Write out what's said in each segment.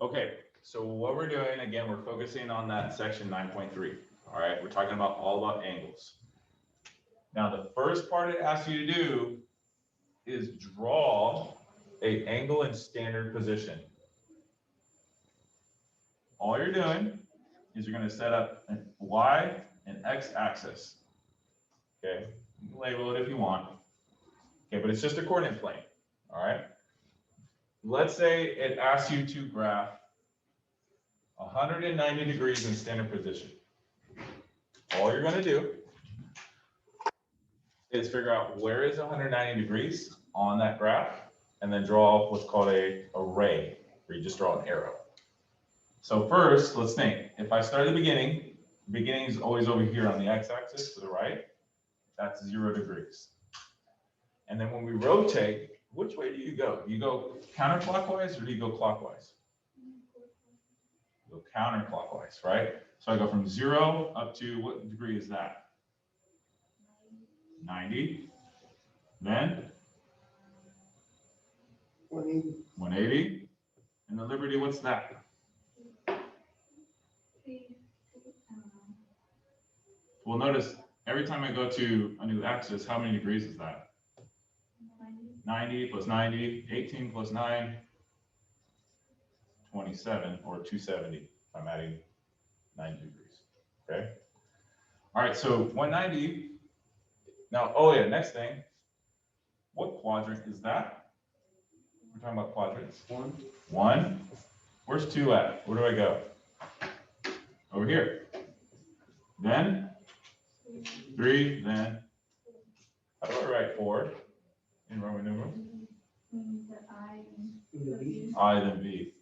Okay, so what we're doing, again, we're focusing on that section 9.3. All right, we're talking about all about angles. Now, the first part it asks you to do is draw an angle in standard position. All you're doing is you're going to set up an y and x axis. Okay, you can label it if you want. Okay, but it's just a coordinate plane. All right. Let's say it asks you to graph 190 degrees in standard position. All you're going to do is figure out where is 190 degrees on that graph, and then draw what's called a ray, where you just draw an arrow. So first, let's think. If I start at the beginning is always over here on the x-axis to the right. That's 0 degrees. And then when we rotate, which way do you go? Do you go counterclockwise or do you go clockwise? You go counterclockwise, right? So I go from 0 up to, what degree is that? 90. Then 180. And the Liberty, what's that? Well, notice every time I go to a new axis, how many degrees is that? 90 plus 90, 18 plus 9, 27, or 270. I'm adding 90 degrees. Okay. All right. So 190. Now, oh yeah, next thing. What quadrant is that? We're talking about quadrants. One. Where's 2 at? Where do I go? Over here. Then 3. Then how do I write 4 in Roman numerals? I then V.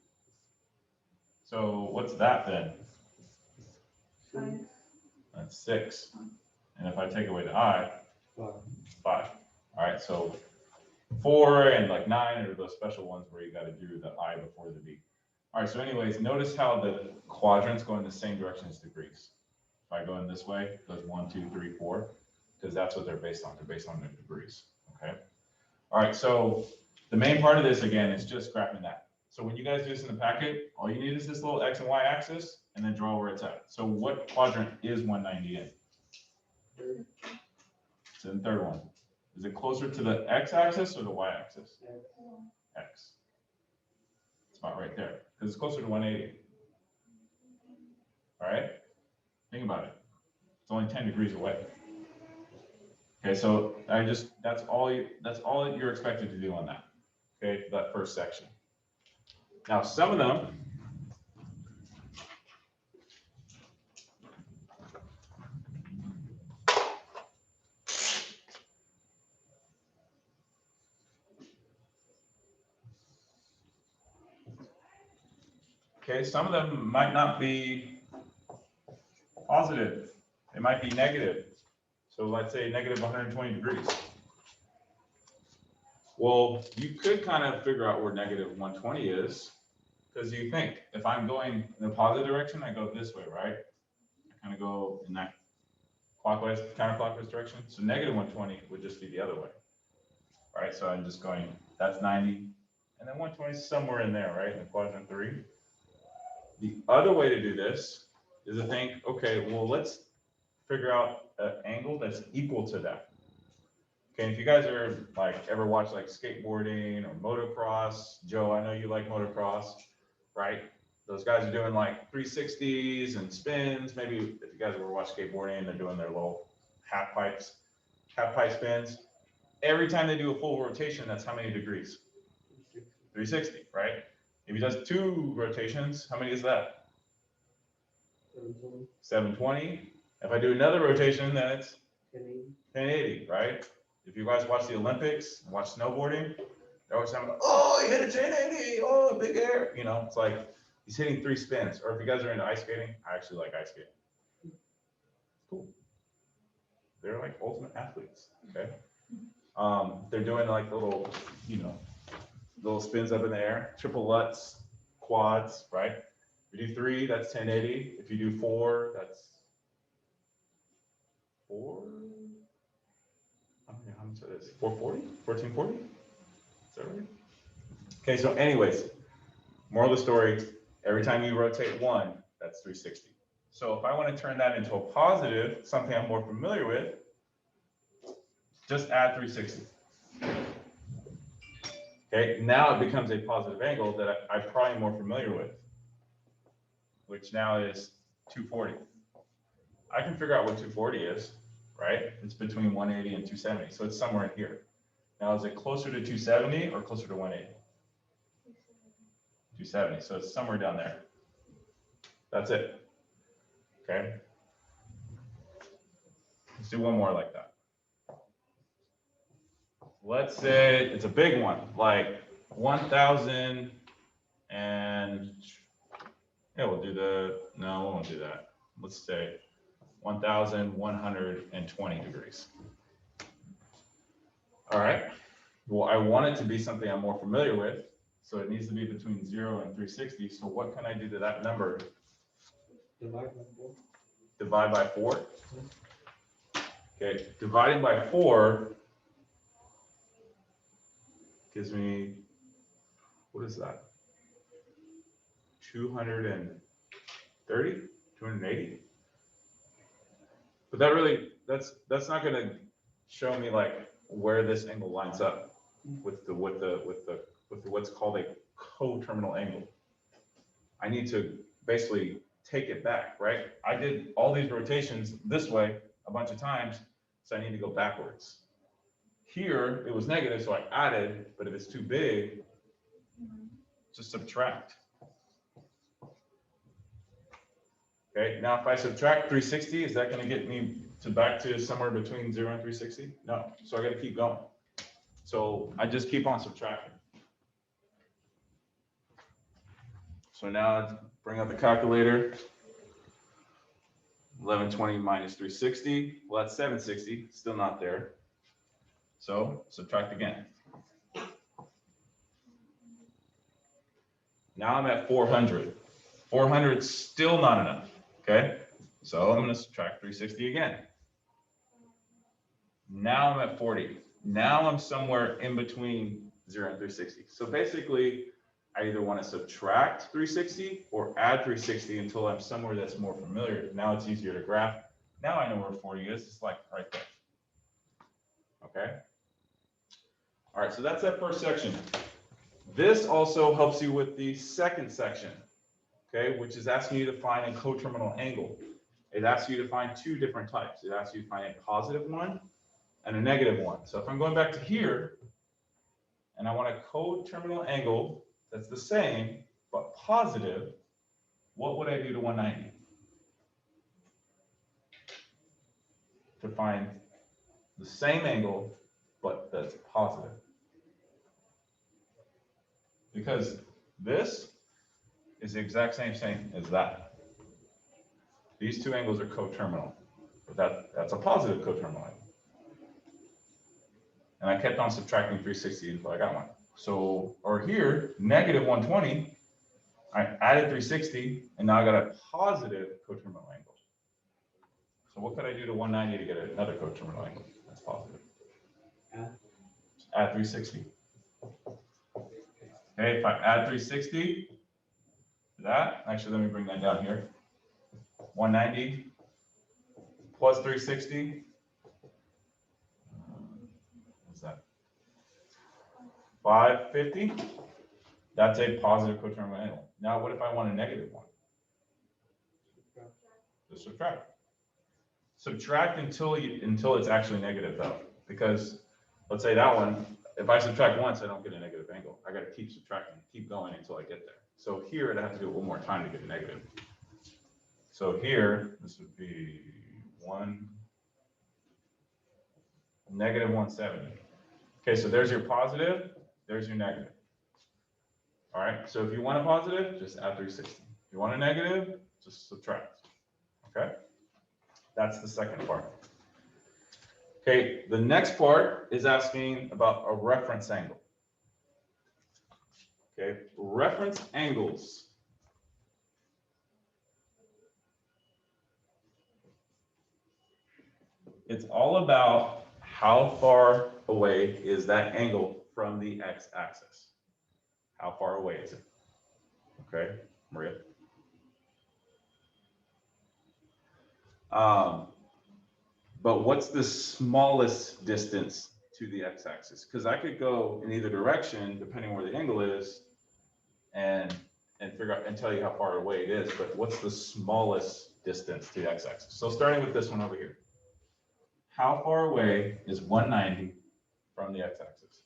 So what's that then? 5. That's 6. And if I take away the I, 5. All right, so 4 and like 9 are those special ones where you got to do the I before the V. All right, so anyways, notice how the quadrants go in the same direction as degrees. If I go in this way, it goes 1, 2, 3, 4, because that's what they're based on. They're based on their degrees. Okay. All right, so the main part of this, again, is just graphing that. So when you guys do this in the packet, all you need is this little X and Y axis, and then draw where it's at. So what quadrant is 190 in? It's in the third one. Is it closer to the X axis or the Y axis? X. It's about right there, because it's closer to 180. All right? Think about it. It's only 10 degrees away. Okay, so that's all you're expected to do on that. Okay, that first section. Now, some of them might not be positive. They might be negative. So let's say negative 120 degrees. Well, you could kind of figure out where negative 120 is, because you think, if I'm going in the positive direction, I go this way, right? I kind of go in that clockwise, counterclockwise direction. So negative 120 would just be the other way, right? So I'm just going, that's 90, and then 120 is somewhere in there, right, in quadrant 3. The other way to do this is to think, okay, well, let's figure out an angle that's equal to that. Okay, if you guys are like ever watch like skateboarding or motocross, Joe, I know you like motocross, right? Those guys are doing like 360s and spins. Maybe if you guys ever watch skateboarding, they're doing their little half pipe spins. Every time they do a full rotation, that's how many degrees? 360, right? If he does 2 rotations, how many is that? 720. If I do another rotation, then it's 1080, right? If you guys watch the Olympics, watch snowboarding, they're always talking about, oh, he hit a 1080, oh, big air. You know, it's like he's hitting 3 spins. Or if you guys are into ice skating, I actually like ice skating. Cool. They're like ultimate athletes, okay? They're doing like little, little spins up in the air, triple lutz, quads, right? If you do 3, that's 1080. If you do 4, that's 4. I don't know how much that is. 440? 1440? Is that right? Okay, so anyways, moral of the story, Every time you rotate 1, that's 360. So if I want to turn that into a positive, something I'm more familiar with, just add 360. Okay, now it becomes a positive angle that I'm probably more familiar with, which now is 240. I can figure out what 240 is, right? It's between 180 and 270, so it's somewhere in here. Now, is it closer to 270 or closer to 180? 270, so it's somewhere down there. That's it. Okay. Let's do one more like that. Let's say it's a big one, like 1,000 and, yeah, we'll do the, no, we won't do that. Let's say 1,120 degrees. All right. Well, I want it to be something I'm more familiar with. So it needs to be between 0 and 360. So what can I do to that number? Divide by 4. Divide by 4. Okay, dividing by 4 gives me, what is that? 230, 280. But that really, that's not going to show me like where this angle lines up with what's called a coterminal angle. I need to basically take it back, right? I did all these rotations this way a bunch of times, so I need to go backwards. Here, it was negative, so I added, but if it's too big, just subtract. Okay, now if I subtract 360, is that going to get me back to somewhere between 0 and 360? No, so I got to keep going. So I just keep on subtracting. So now let's bring up the calculator. 1120 minus 360, well, that's 760, still not there. So subtract again. Now I'm at 400. 400 is still not enough, okay? So I'm going to subtract 360 again. Now I'm at 40. Now I'm somewhere in between 0 and 360. So basically, I either want to subtract 360 or add 360 until I'm somewhere that's more familiar. Now it's easier to graph. Now I know where 40 is. It's like right there. Okay? All right, so that's that first section. This also helps you with the second section, okay, which is asking you to find a coterminal angle. It asks you to find 2 different types. It asks you to find a positive one and a negative one. So if I'm going back to here and I want a coterminal angle that's the same but positive, what would I do to 190? To find the same angle but that's positive. Because this is the exact same thing as that. These 2 angles are coterminal, but that's a positive coterminal angle. And I kept on subtracting 360 until I got one. So, or here, negative 120, I added 360, and now I got a positive coterminal angle. So what could I do to 190 to get another coterminal angle that's positive? Add 360. Okay, if I add 360 to that, actually, let me bring that down here. 190 plus 360. What's that? 550. That's a positive coterminal angle. Now, what if I want a negative one? Just subtract. Subtract until it's actually negative, though, because let's say that one, if I subtract once, I don't get a negative angle. I got to keep subtracting, keep going until I get there. So here, I'd have to do it one more time to get a negative. So here, this would be negative 170. Okay, so there's your positive, there's your negative. All right, so if you want a positive, just add 360. If you want a negative, just subtract. Okay, that's the second part. Okay, the next part is asking about a reference angle. Okay, reference angles. It's all about how far away is that angle from the x-axis. How far away is it? Okay, Maria. But what's the smallest distance to the x-axis? Because I could go in either direction, depending where the angle is, and figure out and tell you how far away it is. But what's the smallest distance to the x-axis? So starting with this one over here, how far away is 190 from the x-axis?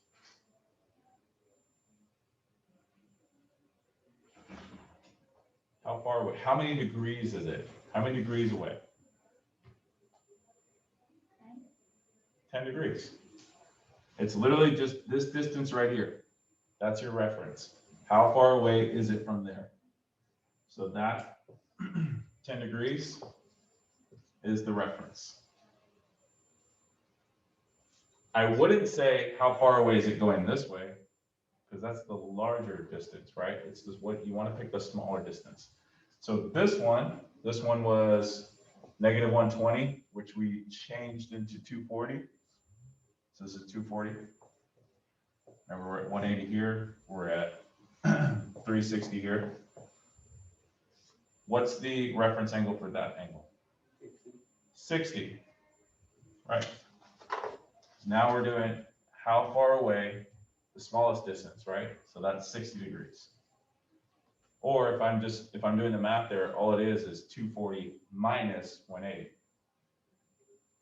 How far away? How many degrees is it? How many degrees away? 10 degrees. It's literally just this distance right here. That's your reference. How far away is it from there? So that 10 degrees is the reference. I wouldn't say how far away is it going this way, because that's the larger distance, right? It's just what you want to pick the smaller distance. So this one was negative 120, which we changed into 240. So this is 240. Remember, we're at 180 here. We're at 360 here. What's the reference angle for that angle? 60. Right. Now we're doing how far away, the smallest distance, right? So that's 60 degrees. Or if I'm doing the math there, all it is 240 minus 180.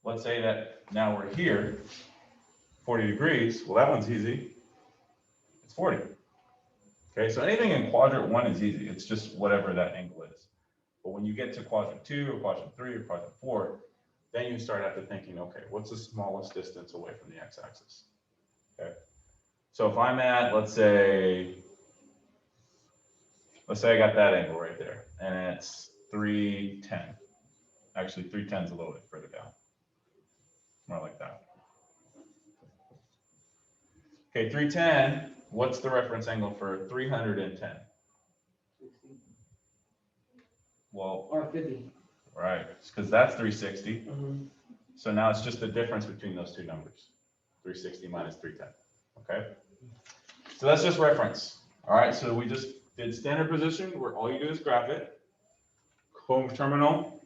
Let's say that now we're here, 40 degrees. Well, that one's easy. It's 40. Okay, so anything in quadrant 1 is easy. It's just whatever that angle is. But when you get to quadrant 2 or quadrant 3 or quadrant 4, then you start after thinking, okay, what's the smallest distance away from the x-axis? Okay, so if I'm at, let's say I got that angle right there, and it's 310. Actually, 310 is a little bit further down. More like that. Okay, 310, what's the reference angle for 310? 60. Well, Or 50. right, because that's 360. So now it's just the difference between those two numbers, 360 minus 310. Okay, so that's just reference. All right, so we just did standard position, where all you do is graph it. Coterminal,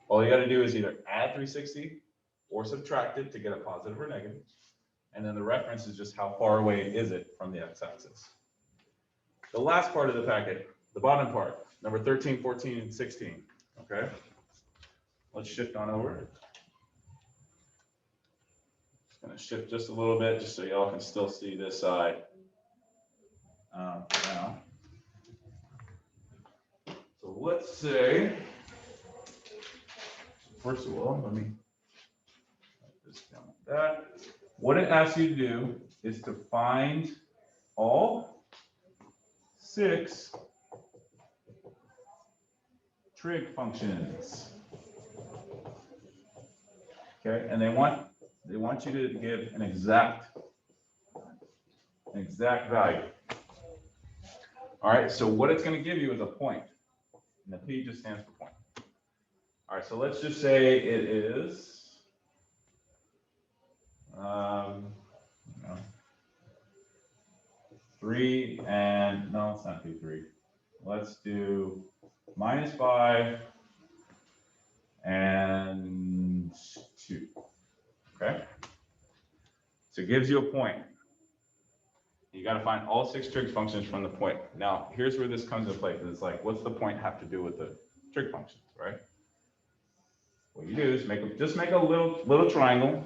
all you got to do is either add 360 or subtract it to get a positive or negative. And then the reference is just how far away is it from the x-axis. The last part of the packet, the bottom part, number 13, 14, and 16. Okay, let's shift on over. Just going to shift just a little bit, just so y'all can still see this side. Now, so let's say, first of all, let me write this down like that. What it asks you to do is to find all 6 trig functions. Okay, and they want you to give an exact value. All right, so what it's going to give you is a point, and the P just stands for point. All right, so let's just say it is 3 and no, let's not do 3. Let's do -5 and 2. Okay, so it gives you a point. You got to find all 6 trig functions from the point. Now, here's where this comes into play, because it's like, what's the point have to do with the trig functions, right? What you do is just make a little triangle.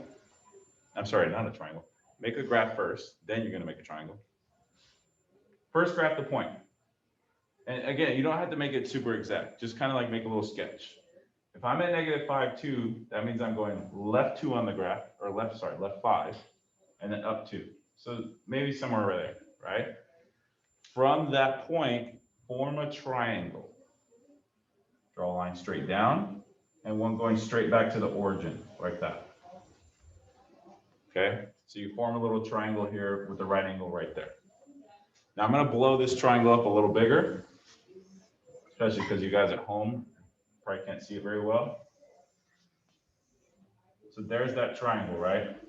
I'm sorry, not a triangle. Make a graph first, then you're going to make a triangle. First, graph the point. And again, you don't have to make it super exact. Just kind of like make a little sketch. If I'm at -5, 2, that means I'm going left 2 on the graph, or left 5, and then up 2. So maybe somewhere right there, right? From that point, form a triangle. Draw a line straight down, and one going straight back to the origin, like that. Okay, so you form a little triangle here with the right angle right there. Now I'm going to blow this triangle up a little bigger, especially because you guys at home probably can't see it very well. So there's that triangle, right?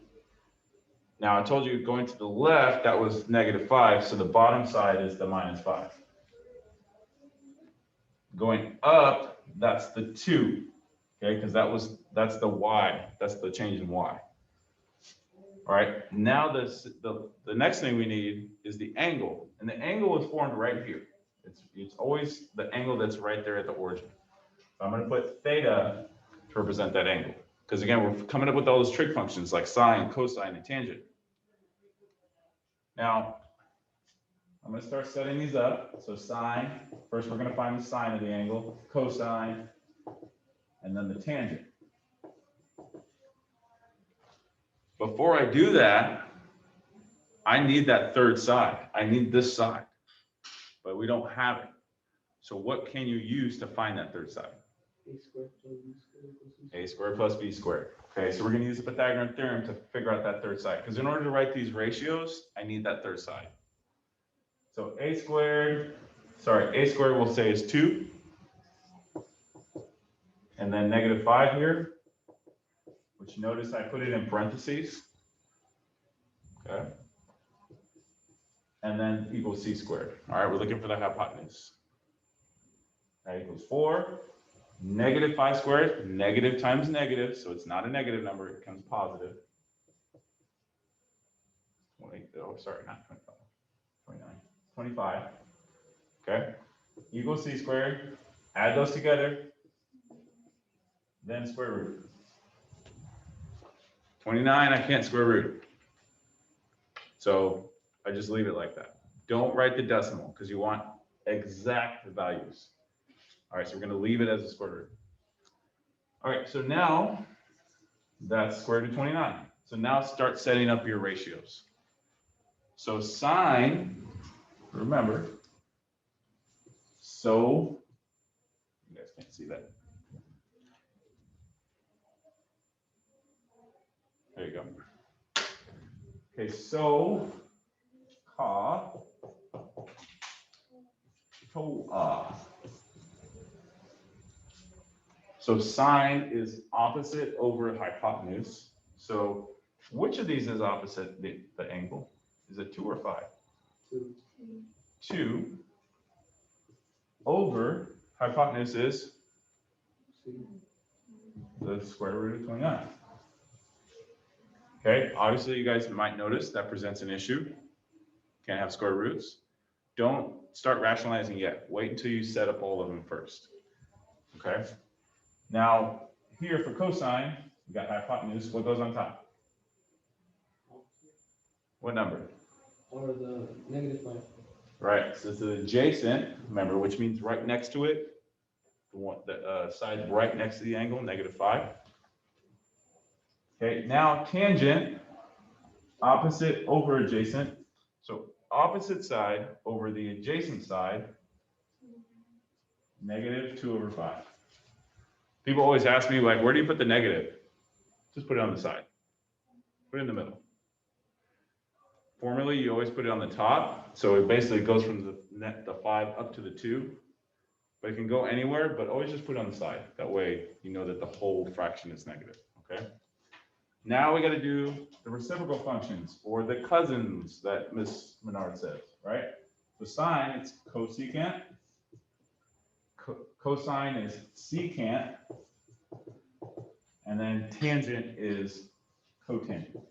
Now I told you going to the left, that was -5, so the bottom side is the -5. Going up, that's the 2, okay, because that's the y, that's the change in y. All right, now the next thing we need is the angle, and the angle is formed right here. It's always the angle that's right there at the origin. So I'm going to put theta to represent that angle, because again, we're coming up with all those trig functions like sine, cosine, and tangent. Now, I'm going to start setting these up. So sine, first we're going to find the sine of the angle, cosine, and then the tangent. Before I do that, I need that third side. I need this side, but we don't have it. So what can you use to find that third side? A squared plus B squared. A squared plus B squared. Okay, so we're going to use the Pythagorean theorem to figure out that third side, because in order to write these ratios, I need that third side. So A squared we'll say is 2. And then -5 here, which notice I put it in parentheses. Okay. And then equals c squared. All right, we're looking for the hypotenuse. That equals 4. -5 squared, negative times negative, so it's not a negative number, it becomes positive. 20, oh, sorry, not 25, 29, 25. Okay, equals c squared. Add those together, then square root. 29, I can't square root. So I just leave it like that. Don't write the decimal because you want exact values. All right, so we're going to leave it as a square root. All right, so now that's square root of 29. So now start setting up your ratios. So sine, remember, so you guys can't see that. There you go. Okay, so so sine is opposite over hypotenuse. So which of these is opposite the angle? Is it 2 or 5? 2. 2 over hypotenuse is the square root of 29. Okay, obviously you guys might notice that presents an issue. Can't have square roots. Don't start rationalizing yet. Wait until you set up all of them first. Okay. Now here for cosine, we got hypotenuse. What goes on top? What number? Or the -5. Right. So it's the adjacent. Remember, which means right next to it. The side right next to the angle, -5. Okay. Now tangent, opposite over adjacent. So opposite side over the adjacent side, -2/5. People always ask me, like, where do you put the negative? Just put it on the side. Put it in the middle. Formally, you always put it on the top. So it basically goes from the 5 up to the 2. But it can go anywhere, but always just put it on the side. That way, you know that the whole fraction is negative, okay? Now we got to do the reciprocal functions, or the cousins that Miss Menard says, right? So sine, it's cosecant. Cosine is secant. And then tangent is cotangent.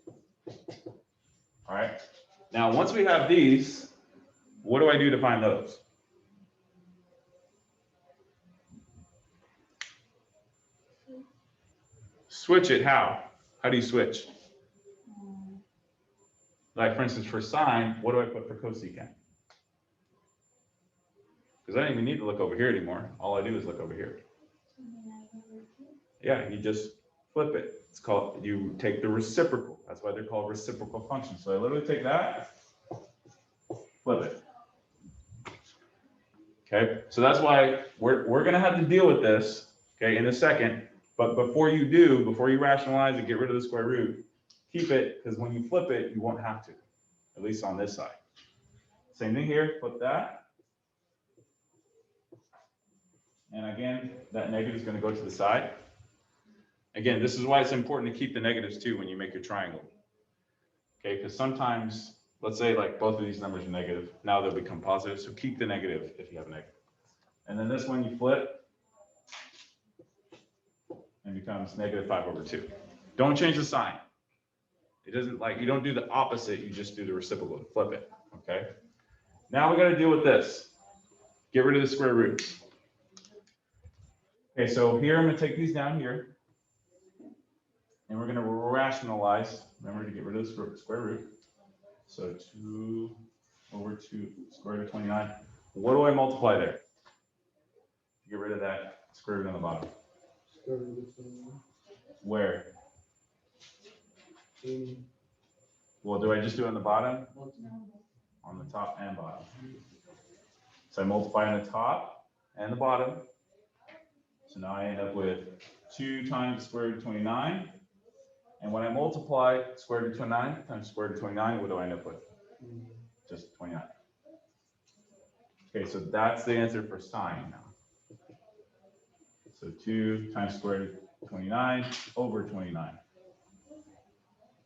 All right. Now, once we have these, what do I do to find those? Switch it. How? How do you switch? Like, for instance, for sine, what do I put for cosecant? Because I don't even need to look over here anymore. All I do is look over here. Yeah, you just flip it. It's called, you take the reciprocal. That's why they're called reciprocal functions. So I literally take that, flip it. Okay, so that's why we're going to have to deal with this, okay, in a second. But before you rationalize and get rid of the square root, keep it, because when you flip it, you won't have to, at least on this side. Same thing here, flip that. And again, that negative is going to go to the side. Again, this is why it's important to keep the negatives too when you make your triangle. Okay, because sometimes, let's say like both of these numbers are negative, now they'll become positive, so keep the negative if you have a negative. And then this one you flip and becomes -5/2. Don't change the sign. It doesn't like, you don't do the opposite, you just do the reciprocal, flip it, okay? Now we got to deal with this. Get rid of the square roots. Okay, so here I'm going to take these down here. And we're going to rationalize. Remember to get rid of the square root. So 2/2 square root of 29. What do I multiply there? Get rid of that square root on the bottom. Square root of 29. Where? Well, do I just do it on the bottom? On the top and bottom. So I multiply on the top and the bottom. So now I end up with 2 times the square root of 29. And when I multiply square root of 29 times square root of 29, what do I end up with? Just 29. Okay, so that's the answer for sine now. So 2 times square root of 29 over 29.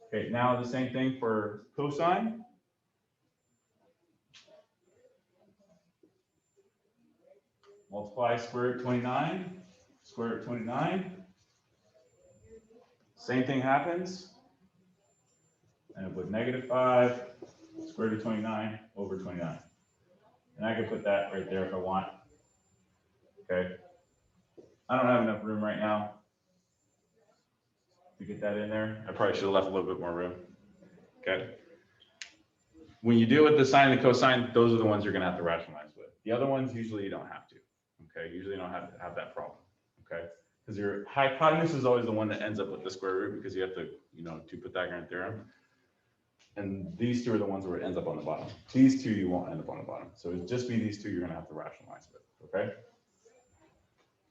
Okay, now the same thing for cosine. Multiply square root of 29, square root of 29. Same thing happens. And with -5 square root of 29 over 29. And I could put that right there if I want. Okay. I don't have enough room right now to get that in there. I probably should have left a little bit more room. Okay. When you deal with the sine and the cosine, those are the ones you're going to have to rationalize with. The other ones, usually you don't have to. Okay. Usually you don't have to have that problem. Okay. Because your hypotenuse is always the one that ends up with the square root because you have to, do Pythagorean theorem. And these two are the ones where it ends up on the bottom. These two, you won't end up on the bottom. So it'll just be these two you're going to have to rationalize with. Okay.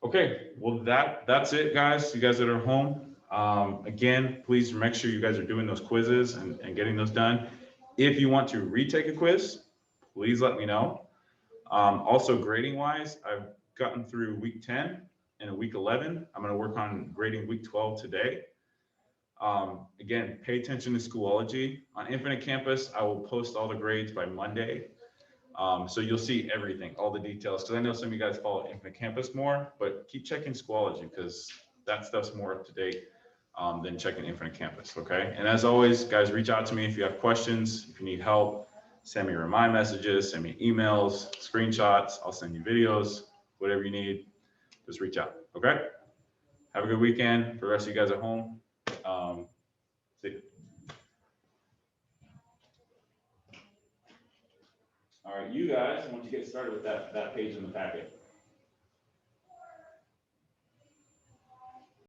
Okay. Well, that's it, guys. You guys that are home. Again, please make sure you guys are doing those quizzes and getting those done. If you want to retake a quiz, please let me know. Also, grading wise, I've gotten through week 10 and week 11. I'm going to work on grading week 12 today. Again, pay attention to Schoology. On Infinite Campus, I will post all the grades by Monday. So you'll see everything, all the details, because I know some of you guys follow Infinite Campus more, but keep checking Schoology because that stuff's more up to date than checking Infinite Campus, okay? And as always, guys, reach out to me if you have questions, if you need help, send me remind messages, send me emails, screenshots, I'll send you videos, whatever you need, just reach out, okay? Have a good weekend. For the rest of you guys at home, see you. All right, you guys, once you get started with that page in the packet.